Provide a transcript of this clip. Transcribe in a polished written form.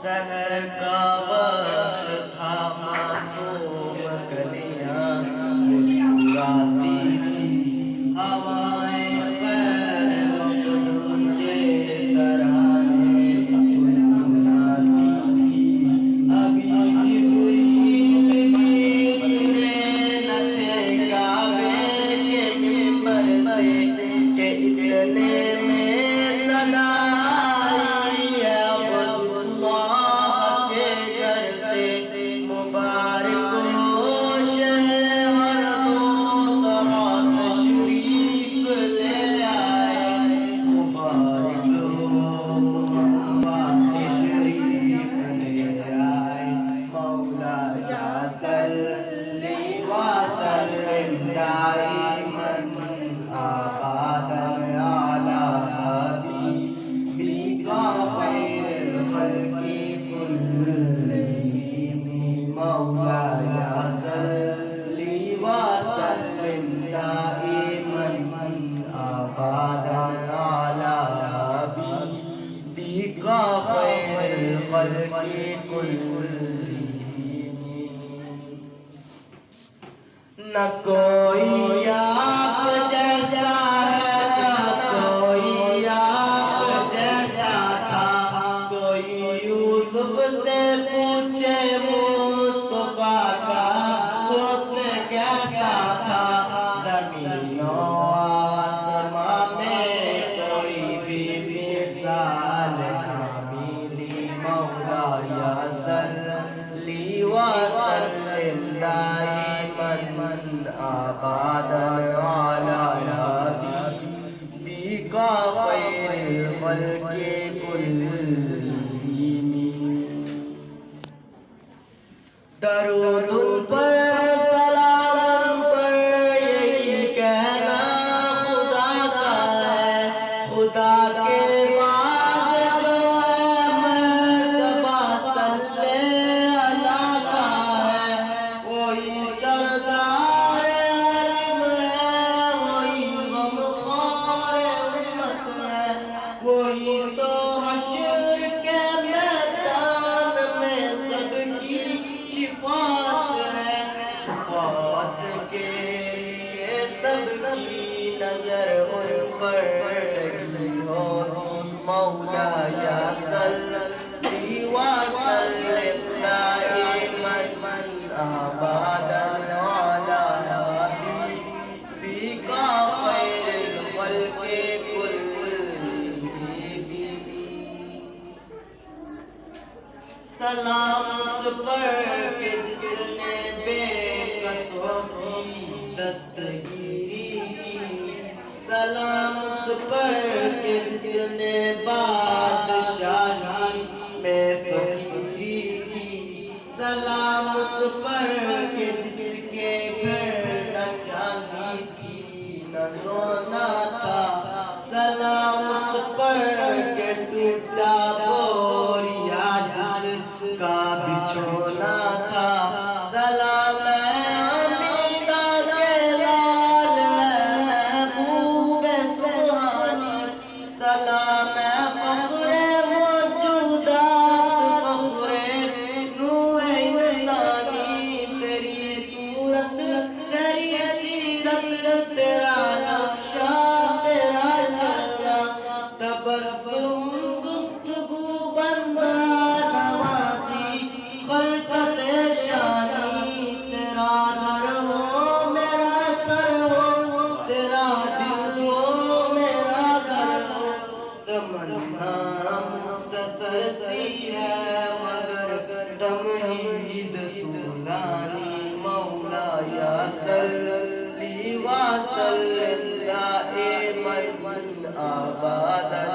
سحر کا وقت تھا، معصوم کلیاں مسکراتی تھی، ہوائیں خیر مقدم کے ترانے گنگناتی تھی۔ ابھی جبریل بھی اترے نہ تھے کعبے کے منبر سے کہ اتنے میں صدا آئی عبداللہ کے گھر سے، مبارک ہو شہر دوسرا تشریف لے آئے، مبارک ہو تشریف لے آئے۔ مولاي صلِّ وسلم دائما أبدا على حبيبك خير الخلق كلهم، مولاي صلِّ وسلم دائما أبدا على حبيبك خير الخلق كلهم۔ نہ کوئی آپ جیسا ہے، نہ کوئی آپ جیسا تھا، کوئی یوسف سے پوچھے مصطفیٰ کا حسن کیسا تھا۔ زمین و آسماں میں کوئی بھی مثال نہ ملی، مولاي صلِّ وسلم دائما أبدا على حبيبك خير الخلق كلهم۔ درود ان پر سلام ان پر یہی کہنا خدا کا ہے، خدا کے بعد جو ہے مرتبہ صلی اللہ کا ہے، وہی سردار عالم ہے، وہی غمخوار امت ہے، وہی تو حشر کے میدان میں سب کی شفاعت ہے، شفاعت کے لیے سب کی نظر ان پر لگی ہوگی، مولاي صلِّ وسلم دائما أبدا على حبيبك خير الخلق كلهم۔ سلام اس پر کہ جس نے بے قصوں کی دستگیری کی، سلام اس پر کہ جس نے بادشاہی میں فقیری کی، سلام اس پر کہ جس کے گھر نہ چاندی تھی نہ سونا تھا، سلام اس پر کہ ٹوٹا بوریا جس کا بچھونا تھا، سلام آمینہ کے لال محبوب سبحانی، سلام فخر موجودات، فخر نوع انسانی، تیری صورت تیری سیرت، تیرا نقشہ تیرا چلنا، تبسم گفتگو بندہ نوازی خلقت شانی، تیرا در ہو میرا سر ہو، تیرا دل ہو میرا گھر ہو، تمنا مختصر سی ہے مگر تمہید طولانی، مولاي صلِّ وسلم دائما أبدا